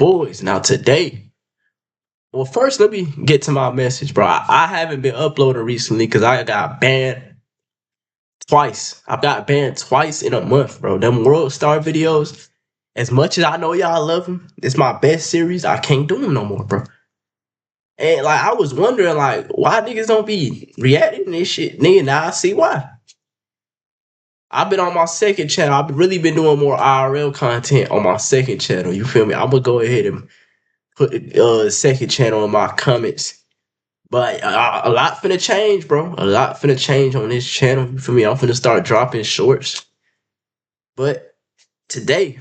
boys. Now today, well, first let me get to my message, bro. I haven't been uploading recently because I got banned twice. I've got banned twice in a month, bro. Them World Star videos. As much as I know y'all love them, it's my best series. I can't do them no more, bro. And like I was wondering, like, why niggas don't be reacting to this shit, nigga. Now I see why. I've been on my second channel. I've really been doing more IRL content on my second channel. You feel me? I'm gonna go ahead and put second channel in my comments. But a lot finna change, bro. A lot finna change on this channel. You feel me? I'm finna start dropping shorts. But today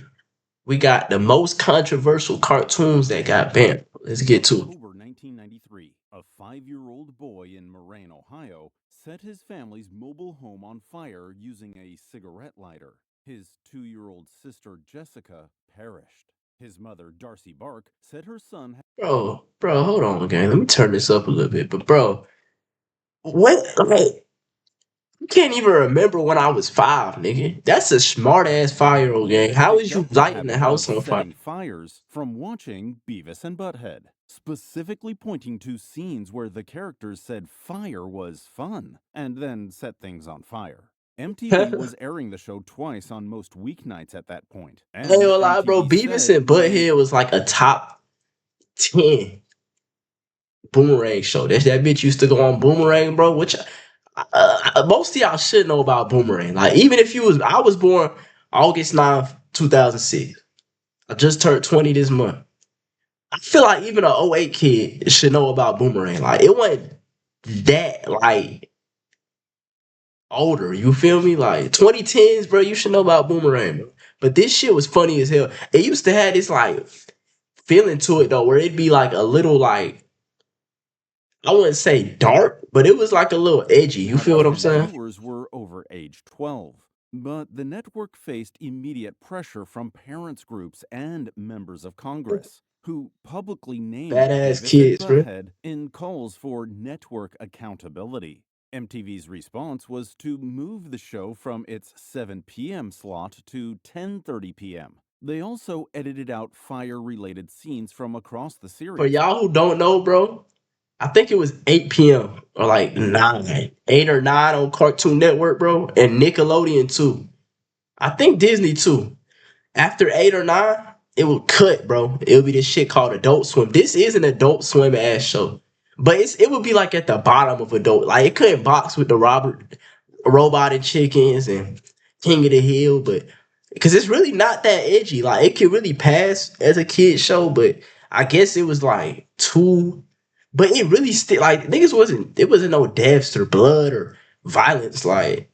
we got the most controversial cartoons that got banned. Let's get to it. October 1993, a 5-year-old boy in Moraine, Ohio, set his family's mobile home on fire using a cigarette lighter. His 2-year-old sister, Jessica, perished. His mother, Darcy Bark, said her son had Bro, hold on, gang. Let me turn this up a little bit. But bro, what? Like, you can't even remember when I was five, nigga. That's a smart ass 5-year-old gang. How is picked you up the lighting the habit house of on fire? setting fires from watching Beavis and Butthead, specifically pointing to scenes where the characters said fire was fun and then set things on fire. MTV was airing the show twice on most weeknights at that point, I ain't and gonna lie, bro. MTV Beavis said and when Butthead was like a top 10 Boomerang show. That bitch used to go on Boomerang, bro. Which most of y'all should know about Boomerang. Like, even if you was, I was born August 9th, 2006. I just turned 20 this month. I feel like even an '08 kid should know about Boomerang. Like, it wasn't that, like, older. You feel me? Like, 2010s, bro, you should know about Boomerang, bro. But this shit was funny as hell. It used to have this, like, feeling to it, though, where it'd be, like, a little, like, I wouldn't say dark, but it was, like, a little edgy. You feel what I'm and saying? viewers were over age 12. But the network faced immediate pressure from parents' groups and members of Congress, who publicly named Badass Beavis and kids, bro. Butthead in calls for network accountability. MTV's response was to move the show from its 7 p.m. slot to 10:30 p.m. They also edited out fire-related scenes from across the For series. y'all who don't know, bro, I think it was 8 p.m. or like 8 or 9 on Cartoon Network, bro, and Nickelodeon too. I think Disney too. After 8 or 9, it would cut, bro. It would be this shit called Adult Swim. This is an Adult Swim ass show, but it would be like at the bottom of Adult. Like, it couldn't box with the Robot and Chickens and King of the Hill, but because it's really not that edgy. Like, it could really pass as a kid show, but I guess it was like too. But it really still, like, niggas wasn't. It wasn't no deaths or blood or violence. Like,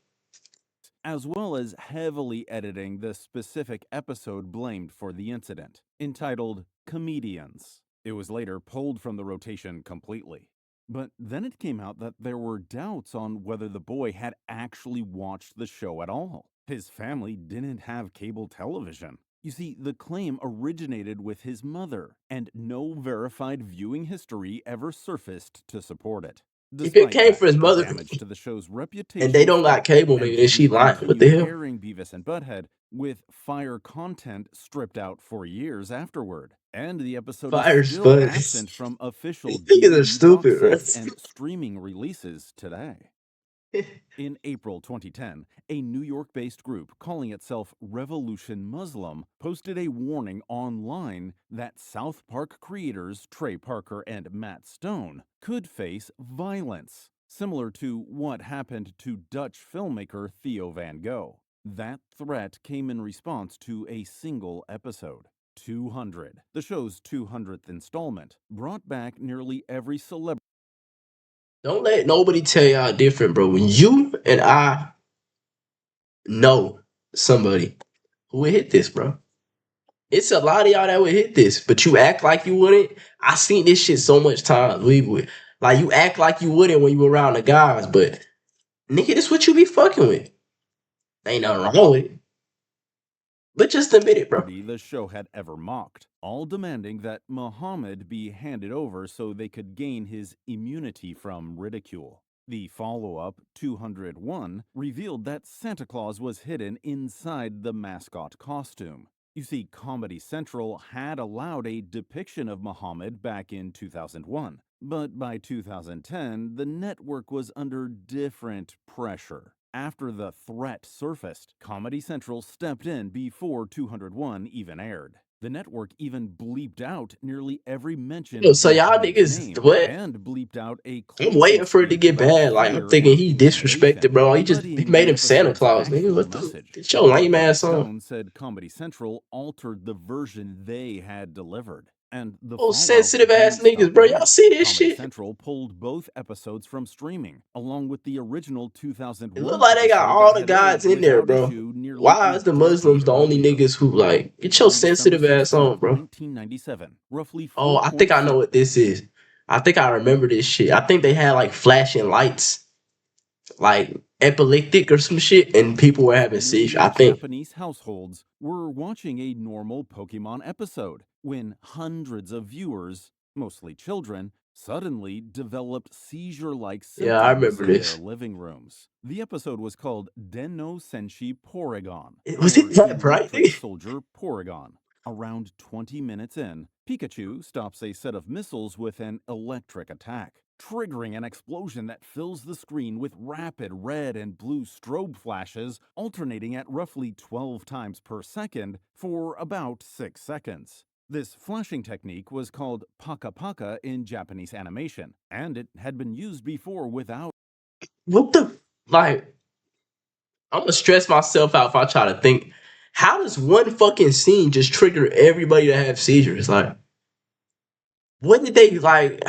as well as heavily editing the specific episode blamed for the incident, entitled Comedians. It was later pulled from the rotation completely. But then it came out that there were doubts on whether the boy had actually watched the show at all. His family didn't have cable television. You see, the claim originated with his mother, and no verified viewing history ever surfaced to support it. if it Despite came that, from his the mother damage to the show's and they reputation don't got felt. cable, nigga, then she MTV lying. What the continued hell? airing Beavis and Butthead with fire content stripped out for years afterward, and the episode is Fire still spuds. absent from official These niggas are DVD box stupid, bro. sets and streaming releases today. In April 2010, a New York based group calling itself Revolution Muslim posted a warning online that South Park creators Trey Parker and Matt Stone could face violence, similar to what happened to Dutch filmmaker Theo Van Gogh. That threat came in response to a single episode. 200, the show's 200th installment, brought back nearly every celebrity. Don't let nobody tell y'all different, bro. When you and I know somebody who would hit this, bro. It's a lot of y'all that would hit this, but you act like you wouldn't. I seen this shit so much times. We would, like, you act like you wouldn't when you were around the guys, but nigga, this what you be fucking with. Ain't nothing wrong with it. But just admit it, bro. The show had ever mocked, all demanding that Muhammad be handed over so they could gain his immunity from ridicule. The follow up, 201, revealed that Santa Claus was hidden inside the mascot costume. You see, Comedy Central had allowed a depiction of Muhammad back in 2001, but by 2010, the network was under different pressure. After the threat surfaced, Comedy Central stepped in before 201 even aired. The network even bleeped out nearly every mention Yo, of so y'all Muhammad's niggas, name what? and bleeped out a I'm closing waiting for it to speech get about bad. Like I'm fear thinking and he disrespected, intimidation. bro. But He in made the him Santa episode's Claus, nigga. actual What the? message, Get your lame Rolling ass on. Stone said Comedy Central altered the version they had delivered. And the Oh, fallout sensitive ass didn't niggas, stop bro. Y'all there. see this Comedy shit? Central pulled both episodes from streaming, along with the original It look 2001 like they got episode all that the had aired gods in there, without bro. issue nearly Why a is the Muslims decade the only earlier. niggas who like get your On December sensitive ass on, 16th, bro? 1997, roughly Oh, I think I 4.6. know what this is. I think I remember this shit. I think they had like flashing lights, like epileptic or some shit, and people were having seizures. I Million think. Japanese households were watching a normal Pokemon episode when hundreds of viewers, mostly children, suddenly developed seizure-like Yeah, I symptoms remember in their this. living rooms. The episode was called Denno Senshi Porygon, Was or it that bright? Electric Soldier Porygon. Around 20 minutes in, Pikachu stops a set of missiles with an electric attack, triggering an explosion that fills the screen with rapid red and blue strobe flashes alternating at roughly 12 times per second for about 6 seconds. This flashing technique was called paka paka in Japanese animation, and it had been used before without. What the like? I'm gonna stress myself out if I try to think. How does one fucking scene just trigger everybody to have seizures? Like, what did they like?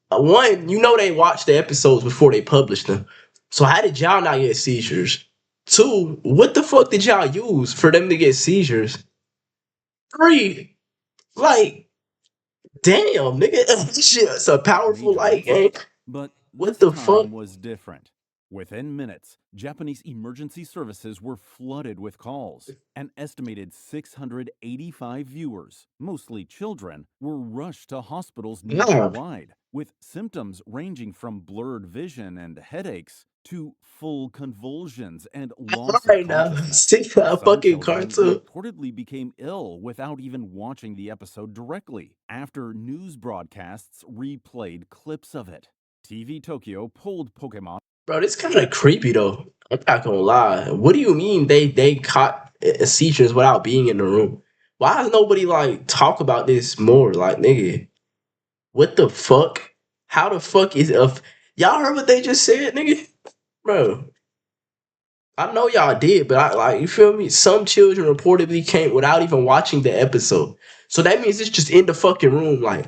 One, you know, they watched the episodes before they published them. So how did y'all not get seizures? Two, what the fuck did y'all use for them to get seizures? Three, like, damn, nigga, this shit's a powerful Major light game. incident. But What this the fuck? time was different. Within minutes, Japanese emergency services were flooded with calls. An estimated 685 viewers, mostly children, were rushed to hospitals Nah, nationwide, with symptoms ranging from blurred vision and headaches to full convulsions and loss of alright now, consciousness. stick to a Some fucking children cartoon. reportedly became ill without even watching the episode directly after news broadcasts replayed clips of it. TV Tokyo pulled Pokemon. Bro, this kind of creepy though. I'm not gonna lie. What do you mean they caught seizures without being in the room? Why does nobody like talk about this more? Like, nigga, what the fuck? How the fuck is it? Y'all heard what they just said, nigga? Bro, I know y'all did, but I like you feel me. Some children reportedly came without even watching the episode, so that means it's just in the fucking room. Like,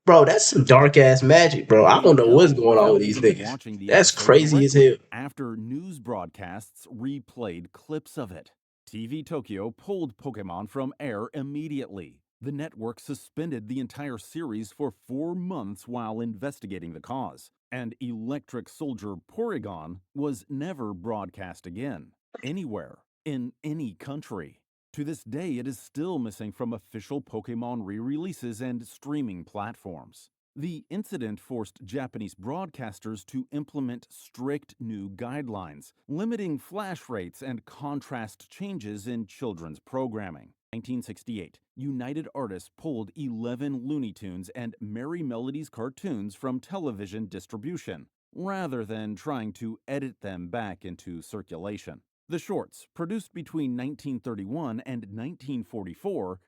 bro, that's some dark ass magic, bro. I don't Became know what's ill going on with without these even niggas. watching the That's episode crazy as hell. directly after news broadcasts replayed clips of it. TV Tokyo pulled Pokemon from air immediately. The network suspended the entire series for 4 months while investigating the cause, and Electric Soldier Porygon was never broadcast again, anywhere, in any country. To this day, it is still missing from official Pokemon re-releases and streaming platforms. The incident forced Japanese broadcasters to implement strict new guidelines, limiting flash rates and contrast changes in children's programming. 1968, United Artists pulled 11 Looney Tunes and Merry Melodies cartoons from television distribution, rather than trying to edit them back into circulation. The shorts, produced between 1931 and 1944,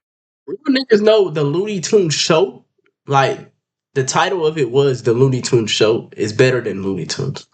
Real niggas know the Looney Tunes show. Like the title of it was the Looney Tunes show is better than Looney Tunes.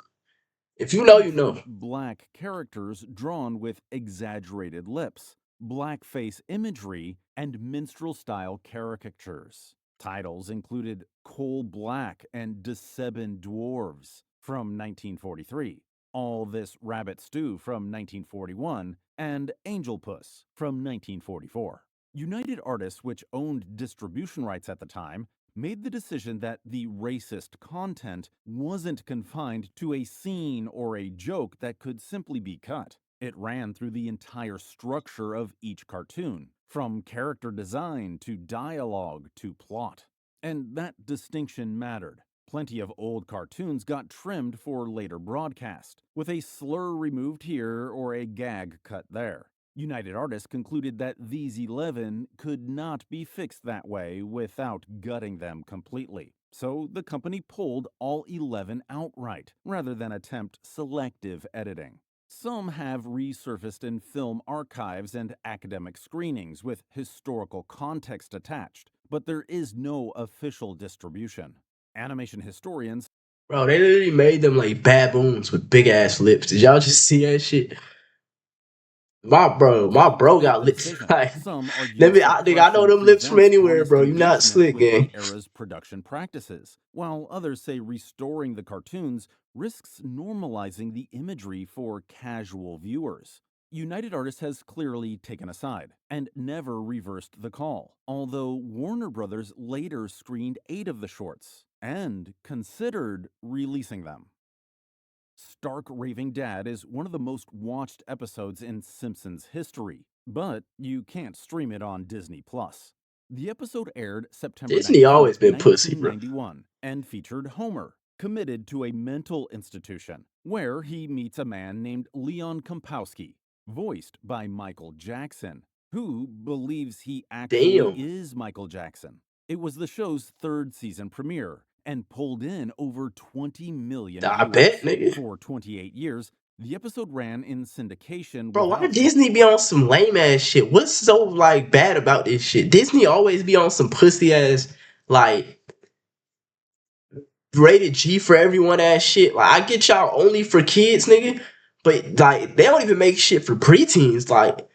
If you know, you know. featured black characters drawn with exaggerated lips, blackface imagery, and minstrel style caricatures. Titles included Coal Black and Decebin Dwarves from 1943, All This Rabbit Stew from 1941, and Angel Puss from 1944. United Artists, which owned distribution rights at the time, made the decision that the racist content wasn't confined to a scene or a joke that could simply be cut. It ran through the entire structure of each cartoon, from character design to dialogue to plot. And that distinction mattered. Plenty of old cartoons got trimmed for later broadcast, with a slur removed here or a gag cut there. United Artists concluded that these 11 could not be fixed that way without gutting them completely. So the company pulled all 11 outright, rather than attempt selective editing. Some have resurfaced in film archives and academic screenings with historical context attached, but there is no official distribution. Animation historians Bro, they literally made them like baboons with big ass lips. Did y'all just see that shit? My bro defend got the lips decision. like. Some argue Let me, nigga, I know suppression them lips from presents anywhere, honest bro. You not engagement slick, with the gang. era's production practices, while others say restoring the cartoons risks normalizing the imagery for casual viewers. United Artists has clearly taken a side and never reversed the call, although Warner Brothers later screened 8 of the shorts and considered releasing them. Stark Raving Dad is one of the most watched episodes in Simpsons history, but you can't stream it on Disney Plus. The episode aired September Disney 19, always been pussy, bro. 1991, and featured Homer, committed to a mental institution, where he meets a man named Leon Kompowski, voiced by Michael Jackson, who believes he actually Damn. is Michael Jackson. It was the show's 3rd season premiere and pulled in over 20 million I bet, viewers. nigga. For 28 years, the episode ran in syndication Bro, why without Disney be on some lame ass shit? What's so like bad about this shit? Disney always be on some pussy ass like rated G for everyone ass shit. Like I get y'all only for kids, nigga, but like they don't even make shit for preteens. Like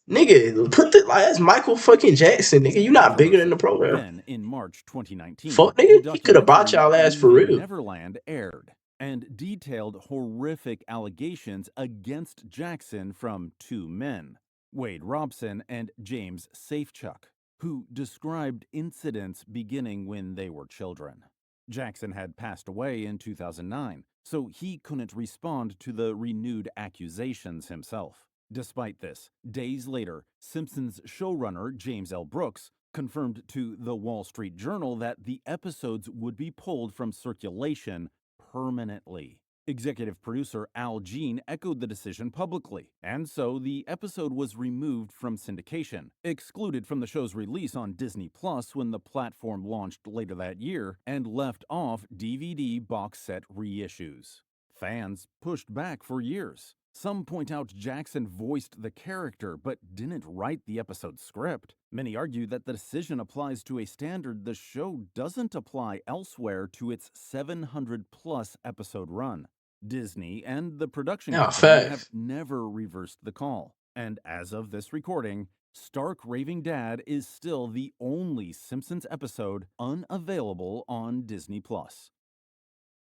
nigga, put the like that's Michael fucking Jackson, nigga. You not bigger than the controversy. program. Then, in March 2019, Fuck, the nigga, he could have bought documentary y'all ass for Leaving real. Neverland aired and detailed horrific allegations against Jackson from 2 men, Wade Robson and James Safechuck, who described incidents beginning when they were children. Jackson had passed away in 2009, so he couldn't respond to the renewed accusations himself. Despite this, days later, Simpsons showrunner James L. Brooks confirmed to the Wall Street Journal that the episodes would be pulled from circulation permanently. Executive producer Al Jean echoed the decision publicly, and so the episode was removed from syndication, excluded from the show's release on Disney Plus when the platform launched later that year, and left off DVD box set reissues. Fans pushed back for years. Some point out Jackson voiced the character but didn't write the episode's script. Many argue that the decision applies to a standard the show doesn't apply elsewhere to its 700-plus episode run. Disney and the production Yeah, company have facts. never reversed the call. And as of this recording, Stark Raving Dad is still the only Simpsons episode unavailable on Disney Plus.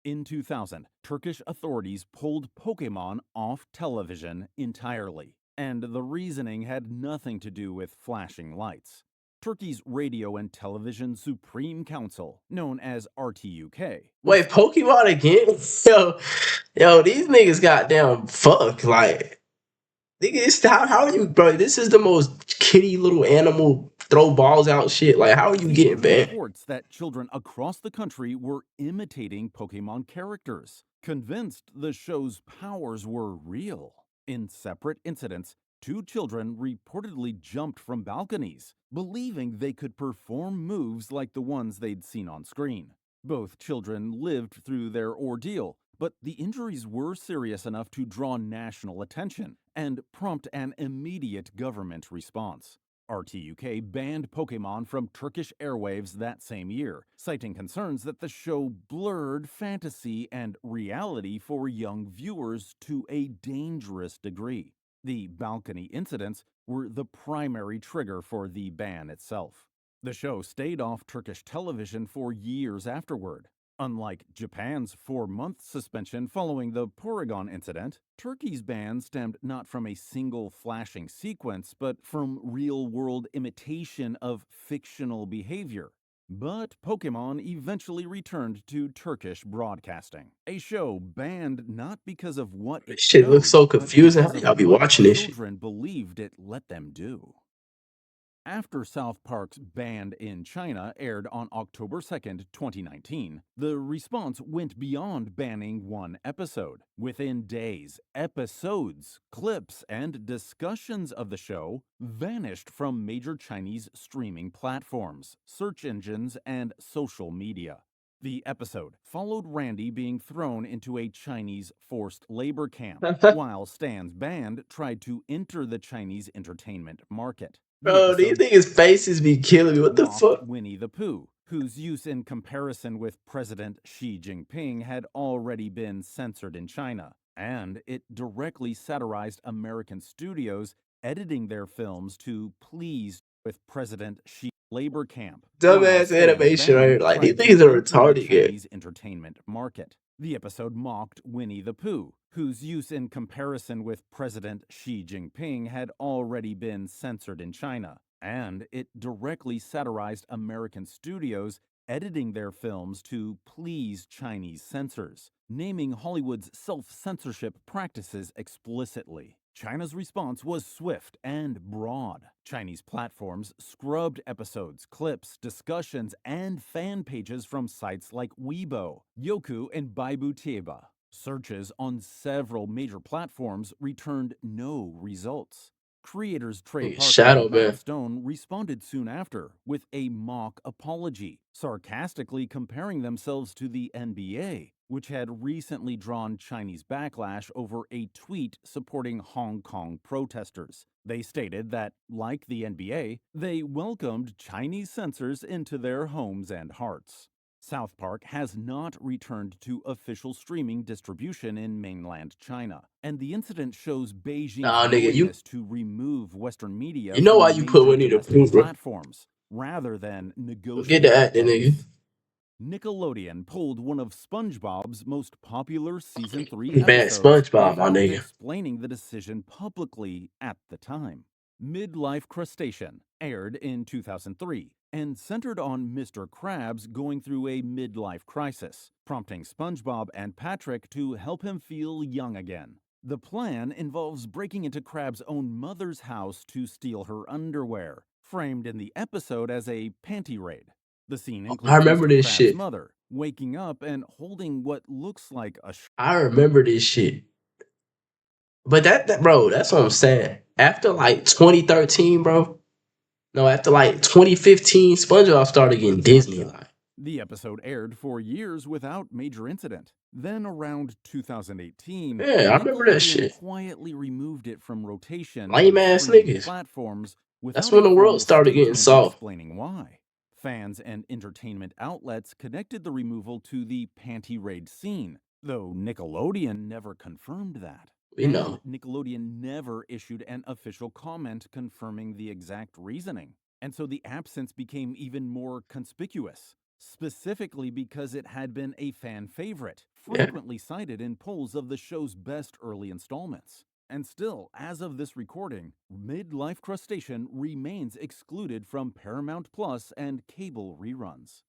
In 2000, Turkish authorities pulled Pokemon off television entirely, and the reasoning had nothing to do with flashing lights. Turkey's Radio and Television Supreme Council, known as RTUK, Wait, Pokemon again? Yo, these niggas got down fuck. Like, nigga, how are you, bro? This is the most kitty little animal throw balls out shit. Like, how are you getting received banned? reports that children across the country were imitating Pokemon characters, convinced the show's powers were real. In separate incidents, 2 children reportedly jumped from balconies, believing they could perform moves like the ones they'd seen on screen. Both children lived through their ordeal, but the injuries were serious enough to draw national attention and prompt an immediate government response. RTUK banned Pokemon from Turkish airwaves that same year, citing concerns that the show blurred fantasy and reality for young viewers to a dangerous degree. The balcony incidents were the primary trigger for the ban itself. The show stayed off Turkish television for years afterward. Unlike Japan's 4-month suspension following the Porygon incident, Turkey's ban stemmed not from a single flashing sequence, but from real-world imitation of fictional behavior. But Pokemon eventually returned to Turkish broadcasting, a show banned not because of what it This shit looks showed, so but confusing. How because of y'all be what watching this shit? children believed it let them do. After South Park's Banned in China aired on October 2nd, 2019, the response went beyond banning one episode. Within days, episodes, clips, and discussions of the show vanished from major Chinese streaming platforms, search engines, and social media. The episode followed Randy being thrown into a Chinese forced labor camp, while Stan's band tried to enter the Chinese entertainment market. The Bro, these episode niggas' faces be killing me. What the mocked fuck? Winnie the Pooh, whose use in comparison with President Xi Jinping had already been censored in China, and it directly satirized American studios editing their films to please with President Xi's labor camp, while Dumbass Stan's animation right here. band Like, these tried to niggas are enter the retarded, yeah. Chinese entertainment market. The episode mocked Winnie the Pooh, whose use in comparison with President Xi Jinping had already been censored in China, and it directly satirized American studios editing their films to please Chinese censors, naming Hollywood's self-censorship practices explicitly. China's response was swift and broad. Chinese platforms scrubbed episodes, clips, discussions, and fan pages from sites like Weibo, Youku, and Baibu Tieba. Searches on several major platforms returned no results. Creators Trey Nigga, Parker Shadow and Matt Man. Stone responded soon after with a mock apology, sarcastically comparing themselves to the NBA, which had recently drawn Chinese backlash over a tweet supporting Hong Kong protesters. They stated that, like the NBA, they welcomed Chinese censors into their homes and hearts. South Park has not returned to official streaming distribution in mainland China, and the incident shows Beijing's Nah, nigga, willingness to remove Western media you know why from you put major Winnie the domestic Pooh, bro? platforms, rather than Get the negotiating acting, nigga. peace. Nickelodeon pulled one of SpongeBob's most popular Season 3 Bad episodes SpongeBob, my without nigga. explaining the decision publicly at the time. Midlife Crustacean aired in 2003 and centered on Mr. Krabs going through a midlife crisis, prompting SpongeBob and Patrick to help him feel young again. The plan involves breaking into Krabs' own mother's house to steal her underwear, framed in the episode as a panty raid. The scene I includes remember Mr. this Krabs' shit. mother waking up and holding what looks like a I remember this shit. But bro, that's what I'm saying. After like 2013, bro. No, after like 2015, SpongeBob started getting Disney. Like, The episode aired for years without major incident. Then around 2018, yeah, I remember that Nickelodeon shit. quietly removed it from rotation Lame on ass streaming niggas. platforms That's without when a the world formal started getting statement soft. explaining why. Fans and entertainment outlets connected the removal to the panty raid scene, though Nickelodeon never confirmed that. We And know. Nickelodeon never issued an official comment confirming the exact reasoning. And so the absence became even more conspicuous, specifically because it had been a fan favorite, Yeah. frequently cited in polls of the show's best early installments. And still, as of this recording, Midlife Crustacean remains excluded from Paramount Plus and cable reruns.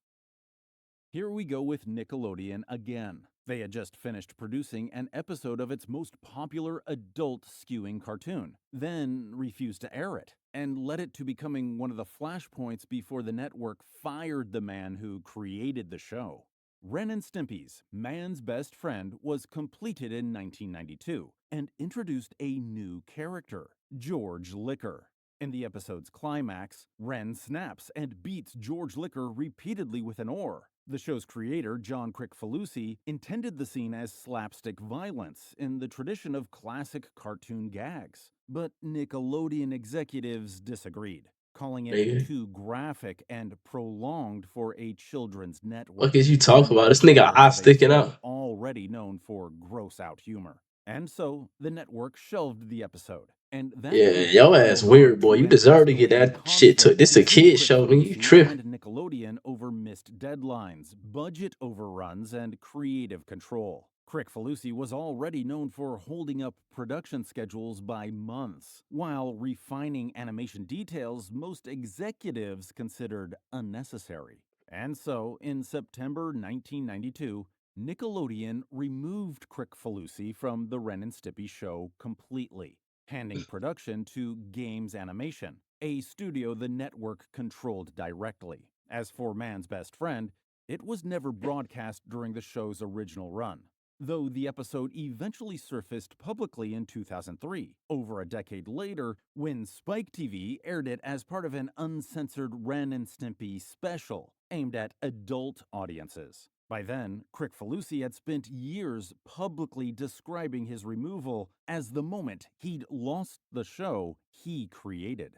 Here we go with Nickelodeon again. They had just finished producing an episode of its most popular adult skewing cartoon, then refused to air it, and led it to becoming one of the flashpoints before the network fired the man who created the show. Ren and Stimpy's Man's Best Friend was completed in 1992 and introduced a new character, George Liquor. In the episode's climax, Ren snaps and beats George Liquor repeatedly with an oar. The show's creator, John Kricfalusi, intended the scene as slapstick violence in the tradition of classic cartoon gags. But Nickelodeon executives disagreed, calling it Nigga. too graphic and prolonged for a children's network. What is you talking about? This nigga Standards eye of a sticking show out. already known for gross out humor. And so the network shelved the episode. And that Yeah, gave your the ass show weird, birth boy. to You an deserve to get escalating that shit took. conflict This a between kid show, nigga. You Kricfalusi tripping. and Nickelodeon over missed deadlines, budget overruns, and creative control. Kricfalusi was already known for holding up production schedules by months, while refining animation details most executives considered unnecessary. And so, in September 1992, Nickelodeon removed Kricfalusi from the Ren and Stimpy show completely, handing production to Games Animation, a studio the network controlled directly. As for Man's Best Friend, it was never broadcast during the show's original run, though the episode eventually surfaced publicly in 2003, over a decade later, when Spike TV aired it as part of an uncensored Ren and Stimpy special aimed at adult audiences. By then, Kricfalusi had spent years publicly describing his removal as the moment he'd lost the show he created.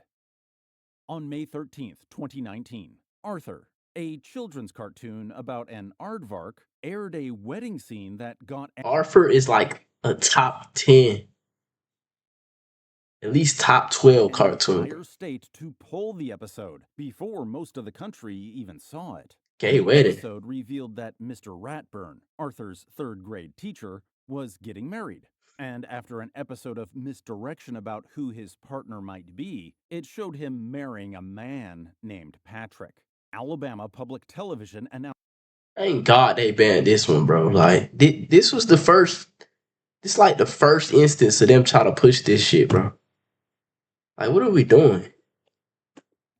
On May 13th, 2019, Arthur, a children's cartoon about an aardvark, aired a wedding scene that got Arthur is like a top 10, at least top 12 an cartoon. entire state to pull the episode before most of the country even saw it. Gay The wedding. episode revealed that Mr. Ratburn, Arthur's third grade teacher, was getting married. And after an episode of misdirection about who his partner might be, it showed him marrying a man named Patrick. Alabama Public Television announced. Thank God they banned this one, bro. Like this was the first. This like the first instance of them trying to push this shit, bro. Like, what are we doing?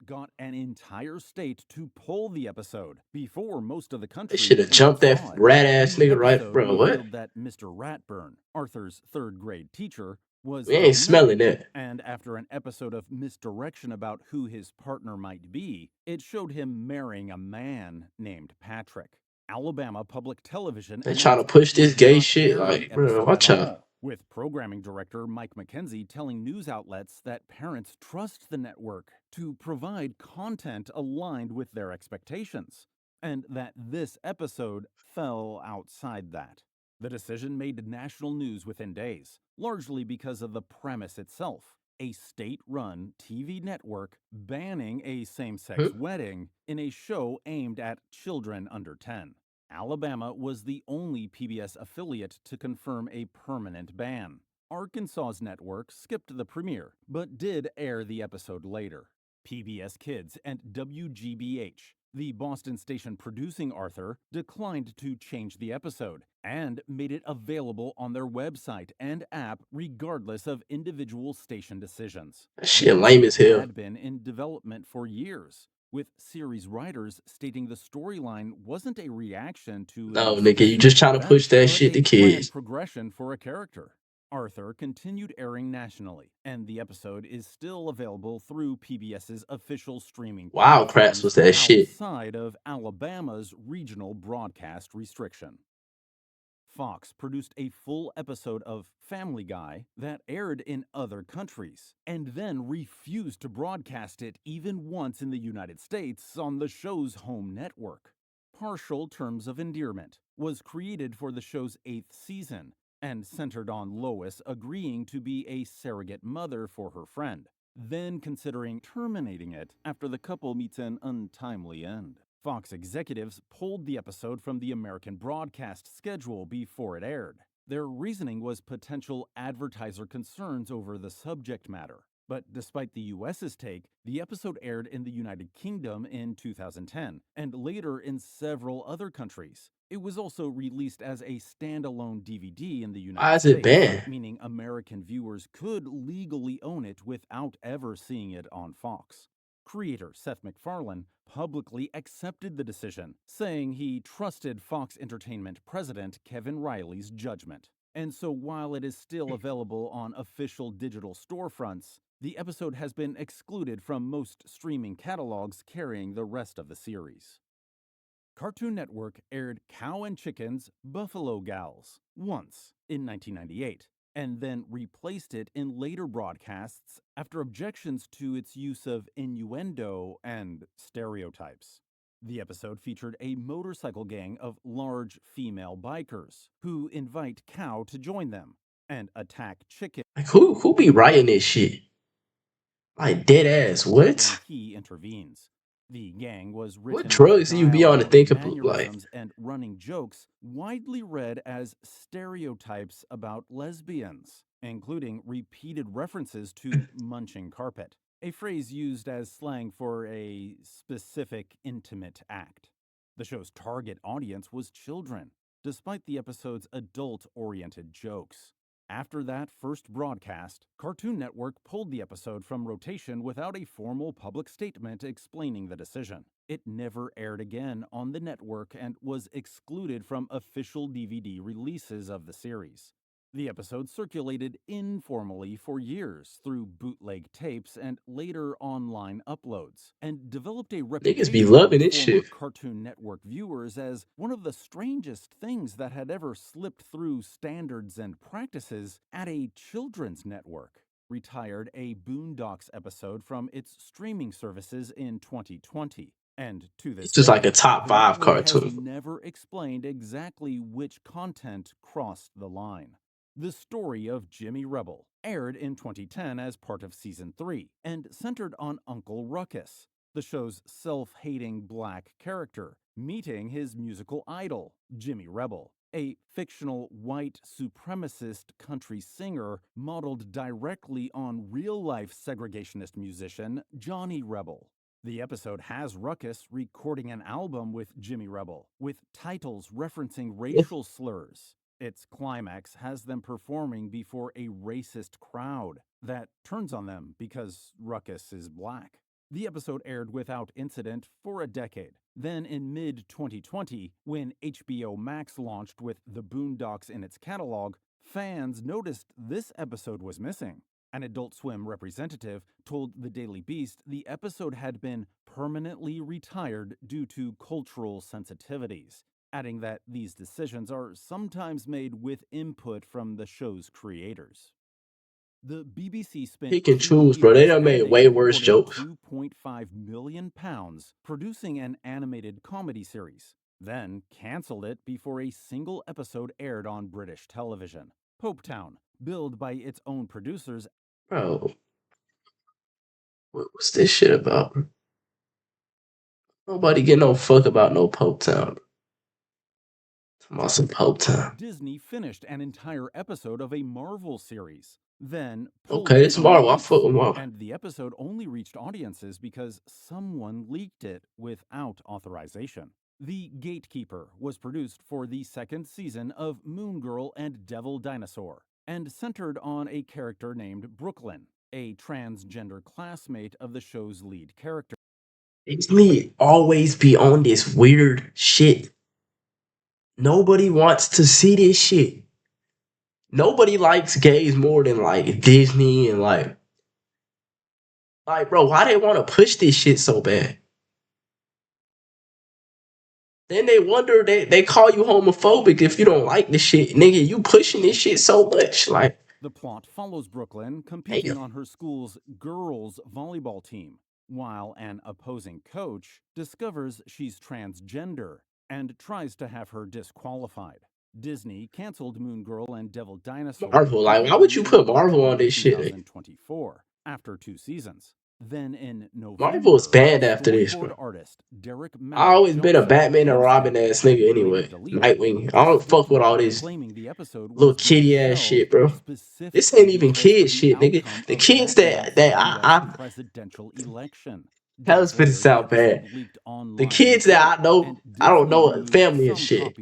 Got an entire state to pull the episode before most of the country. They should have jumped that rat ass nigga right, bro. What? That Mr. Ratburn, Arthur's third grade teacher, was. We ain't smelling that. And after an episode of misdirection about who his partner might be, it showed him marrying a man named Patrick. Alabama Public Television. They trying to push this gay shit, like, bro, watch out. With programming director Mike McKenzie telling news outlets that parents trust the network to provide content aligned with their expectations, and that this episode fell outside that. The decision made national news within days, largely because of the premise itself: a state-run TV network banning a same-sex wedding in a show aimed at children under 10. Alabama was the only PBS affiliate to confirm a permanent ban. Arkansas's network skipped the premiere, but did air the episode later. PBS Kids and WGBH, the Boston station producing Arthur, declined to change the episode and made it available on their website and app regardless of individual station decisions. That shit lame as hell. Had been in development for years, with series writers stating the storyline wasn't a reaction to. No, nigga, you just trying to push that shit to kids. Progression for a character. Arthur continued airing nationally, and the episode is still available through PBS's official streaming. Wow, Kratz was that shit. Outside of Alabama's regional broadcast restriction. Fox produced a full episode of Family Guy that aired in other countries, and then refused to broadcast it even once in the United States on the show's home network. Partial Terms of Endearment was created for the show's 8th season, and centered on Lois agreeing to be a surrogate mother for her friend, then considering terminating it after the couple meets an untimely end. Fox executives pulled the episode from the American broadcast schedule before it aired. Their reasoning was potential advertiser concerns over the subject matter. But despite the US's take, the episode aired in the United Kingdom in 2010, and later in several other countries. It was also released as a standalone DVD in the United States. Why is it banned? Meaning American viewers could legally own it without ever seeing it on Fox. Creator Seth MacFarlane publicly accepted the decision, saying he trusted Fox Entertainment president Kevin Riley's judgment. And so while it is still available on official digital storefronts, the episode has been excluded from most streaming catalogs carrying the rest of the series. Cartoon Network aired Cow and Chicken's Buffalo Gals once in 1998, and then replaced it in later broadcasts after objections to its use of innuendo and stereotypes. The episode featured a motorcycle gang of large female bikers who invite Cow to join them and attack Chicken. Like, who be writing this shit? Like, dead ass, what? He intervenes. The gang was written. What drugs do you be on to think of, like? And running jokes widely read as stereotypes about lesbians, including repeated references to munching carpet, a phrase used as slang for a specific intimate act. The show's target audience was children, despite the episode's adult-oriented jokes. After that first broadcast, Cartoon Network pulled the episode from rotation without a formal public statement explaining the decision. It never aired again on the network and was excluded from official DVD releases of the series. The episode circulated informally for years through bootleg tapes and later online uploads, and developed a Niggas be reputation loving with this former shit. Cartoon Network viewers as one of the strangest things that had ever slipped through standards and practices at a children's network. Retired a Boondocks episode from its streaming services in 2020. And to this It's just like day, a top the 5 network has cartoon. never explained exactly which content crossed the line. The Story of Jimmy Rebel aired in 2010 as part of Season 3 and centered on Uncle Ruckus, the show's self-hating black character, meeting his musical idol, Jimmy Rebel, a fictional white supremacist country singer modeled directly on real-life segregationist musician Johnny Rebel. The episode has Ruckus recording an album with Jimmy Rebel, with titles referencing racial slurs. Its climax has them performing before a racist crowd that turns on them because Ruckus is black. The episode aired without incident for a decade. Then in mid-2020, when HBO Max launched with The Boondocks in its catalog, fans noticed this episode was missing. An Adult Swim representative told the Daily Beast the episode had been permanently retired due to cultural sensitivities, adding that these decisions are sometimes made with input from the show's creators. The BBC spent Pick and 2 choose, bro. They years done made and a way worse reported jokes. £2.5 million producing an animated comedy series, then cancelled it before a single episode aired on British television. Popetown, billed by its own producers. Bro, what's this shit about? Nobody get no fuck about no Pope Town. Talking about some Pope Town. Disney finished an entire episode of a Marvel series, then pulled Okay, it it's from Marvel. I release, fuck with Marvel. and the episode only reached audiences because someone leaked it without authorization. The Gatekeeper was produced for the second season of Moon Girl and Devil Dinosaur, and centered on a character named Brooklyn, a transgender classmate of the show's lead character. Disney always be on this weird shit. Nobody wants to see this shit. Nobody likes gays more than like Disney and like bro, why they want to push this shit so bad? Then they wonder they call you homophobic if you don't like the shit, nigga. You pushing this shit so much, like. The plot follows Brooklyn competing Damn. on her school's girls' volleyball team, while an opposing coach discovers she's transgender and tries to have her disqualified. Disney canceled Moon Girl and Devil Dinosaur Marvel, like, why would you put Marvel on this shit? 2024 after 2 seasons. Then in November, Marvel is banned after this, storyboard bro. artist Derek I always been a Johnson Batman and canceled Robin ass nigga anyway. Nightwing. I don't fuck with all this claiming the episode little was kitty ass shelved shit, bro. This specifically ain't even because of kid the shit, nigga. outcome The of kids that that US I presidential election. hell it's finna sound bad. The kids that I know, I don't know family and shit.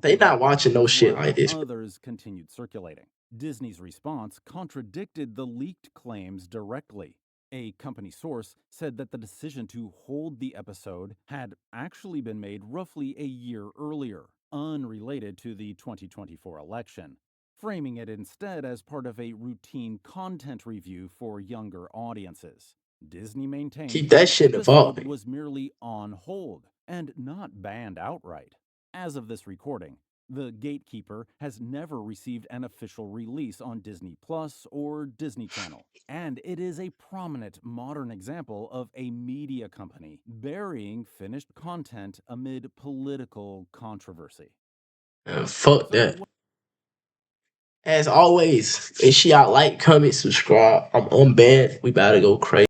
They not watching no shit like this, bro. Others continued circulating. Disney's response contradicted the leaked claims directly. A company source said that the decision to hold the episode had actually been made roughly a year earlier, unrelated to the 2024 election, framing it instead as part of a routine content review for younger audiences. Disney maintained Keep that shit the episode evolving. was merely on hold and not banned outright. As of this recording, The Gatekeeper has never received an official release on Disney Plus or Disney Channel, and it is a prominent modern example of a media company burying finished content amid political controversy. Fuck that. As always, make sure y'all like, comment, subscribe. I'm unbanned. We about to go crazy.